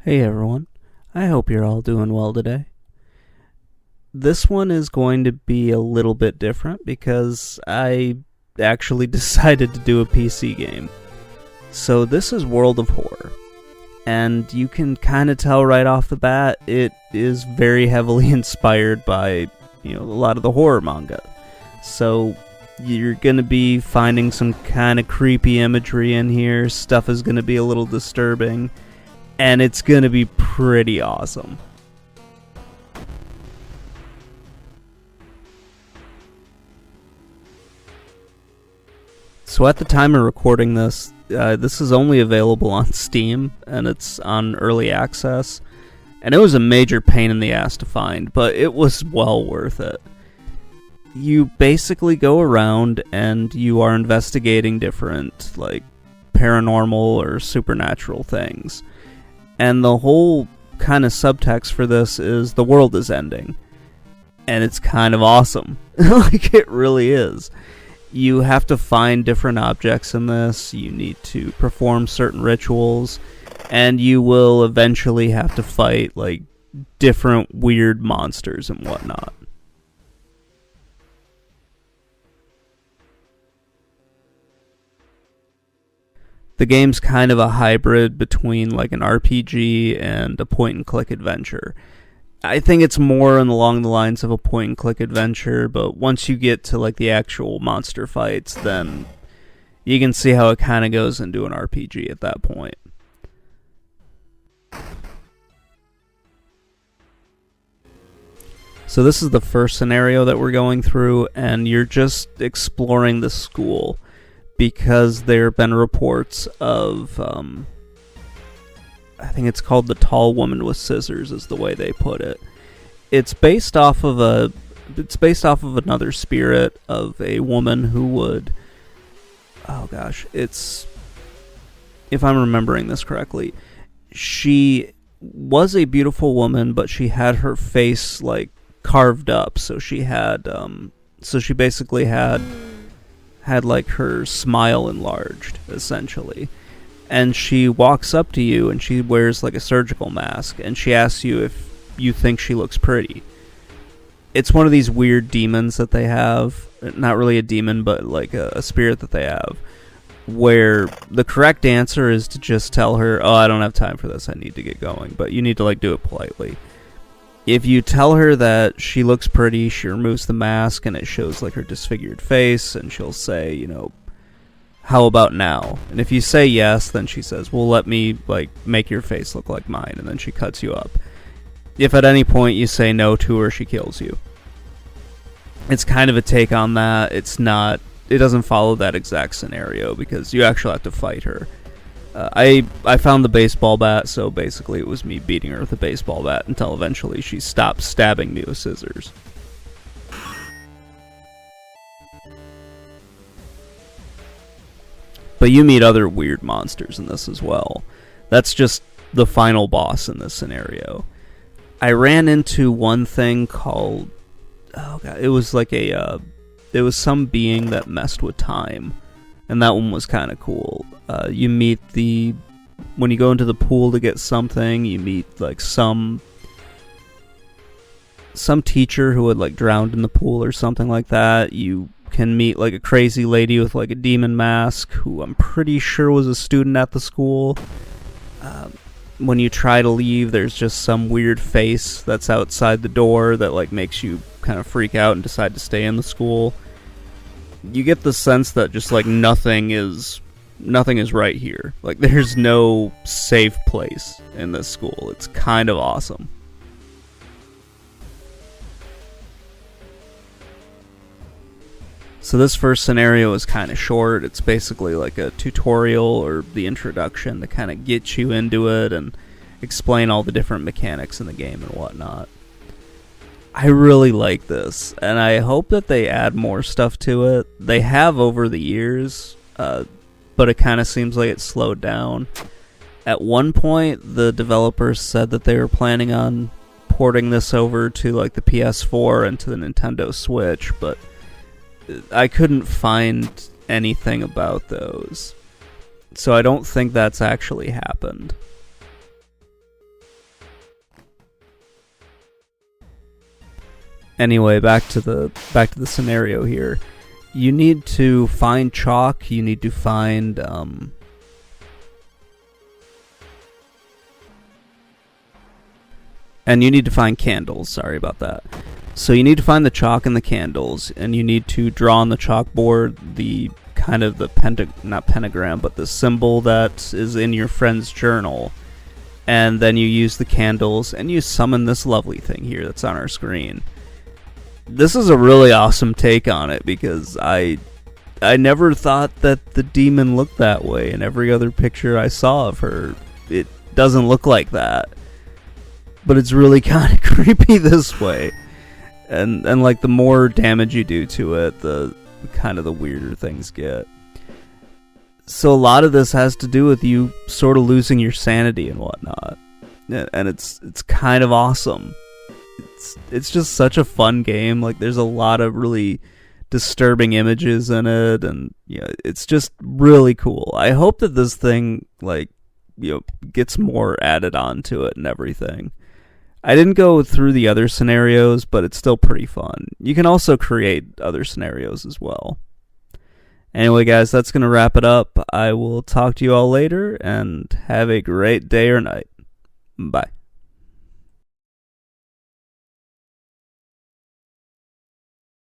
Hey everyone, I hope you're all doing well today. This one is going to be a little bit different because I actually decided to do a PC game. So this is World of Horror, and you can kind of tell right off the bat it is very heavily inspired by, a lot of the horror manga. So you're going to be finding some kind of creepy imagery in here, stuff is going to be a little disturbing, and it's gonna be pretty awesome. So at the time of recording this, this is only available on Steam, and it's on early access, and it was a major pain in the ass to find, but it was well worth it. You basically go around and you are investigating different, paranormal or supernatural things. And the whole kind of subtext for this is the world is ending. And it's kind of awesome. It really is. You have to find different objects in this. You need to perform certain rituals. And you will eventually have to fight, different weird monsters and whatnot. The game's kind of a hybrid between an RPG and a point-and-click adventure. I think it's more along the lines of a point-and-click adventure, but once you get to the actual monster fights, then you can see how it kind of goes into an RPG at that point. So this is the first scenario that we're going through, and you're just exploring the school, because there have been reports of, I think it's called the Tall Woman with Scissors, is the way they put it. It's based off of another spirit of a woman who would, if I'm remembering this correctly, she was a beautiful woman, but she had her face carved up, so she basically had her smile enlarged, essentially. And she walks up to you and she wears a surgical mask, and she asks you if you think she looks pretty. It's one of these weird demons that they have. Not really a demon, but a spirit that they have, where the correct answer is to just tell her, oh, I don't have time for this, I need to get going. But you need to do it politely. If you tell her that she looks pretty, she removes the mask and it shows her disfigured face, and she'll say, how about now? And if you say yes, then she says, well, let me make your face look like mine, and then she cuts you up. If at any point you say no to her, she kills you. It's kind of a take on that. It doesn't follow that exact scenario because you actually have to fight her. I found the baseball bat, so basically it was me beating her with a baseball bat until eventually she stopped stabbing me with scissors. But you meet other weird monsters in this as well. That's just the final boss in this scenario. I ran into one thing called, it was it was some being that messed with time, and that one was kind of cool. You meet when you go into the pool to get something, you meet some teacher who had drowned in the pool or something like that. You can meet a crazy lady with a demon mask who I'm pretty sure was a student at the school. When you try to leave, there's just some weird face that's outside the door that makes you kind of freak out and decide to stay in the school. You get the sense that just nothing is right here. There's no safe place in this school. It's kind of awesome. So this first scenario is kind of short. It's basically a tutorial or the introduction to kind of get you into it and explain all the different mechanics in the game and whatnot. I really like this, and I hope that they add more stuff to it. They have over the years, but it kind of seems like it slowed down. At one point, the developers said that they were planning on porting this over to the PS4 and to the Nintendo Switch, but I couldn't find anything about those. So I don't think that's actually happened. Anyway, back to the scenario here. You need to find chalk. You need to find and you need to find candles. Sorry about that. So you need to find the chalk and the candles, and you need to draw on the chalkboard the kind of the not pentagram, but the symbol that is in your friend's journal. And then you use the candles and you summon this lovely thing here that's on our screen. This is a really awesome take on it, because I never thought that the demon looked that way. In every other picture I saw of her, it doesn't look like that. But it's really kind of creepy this way. And like, the more damage you do to it, the kind of the weirder things get. So a lot of this has to do with you sort of losing your sanity and whatnot. And it's kind of awesome. It's just such a fun game. Like, there's a lot of really disturbing images in it, and it's just really cool. I hope that this thing, like, gets more added onto it and everything. I didn't go through the other scenarios, but it's still pretty fun. You can also create other scenarios as well. Anyway, guys, that's going to wrap it up. I will talk to you all later, and have a great day or night. Bye.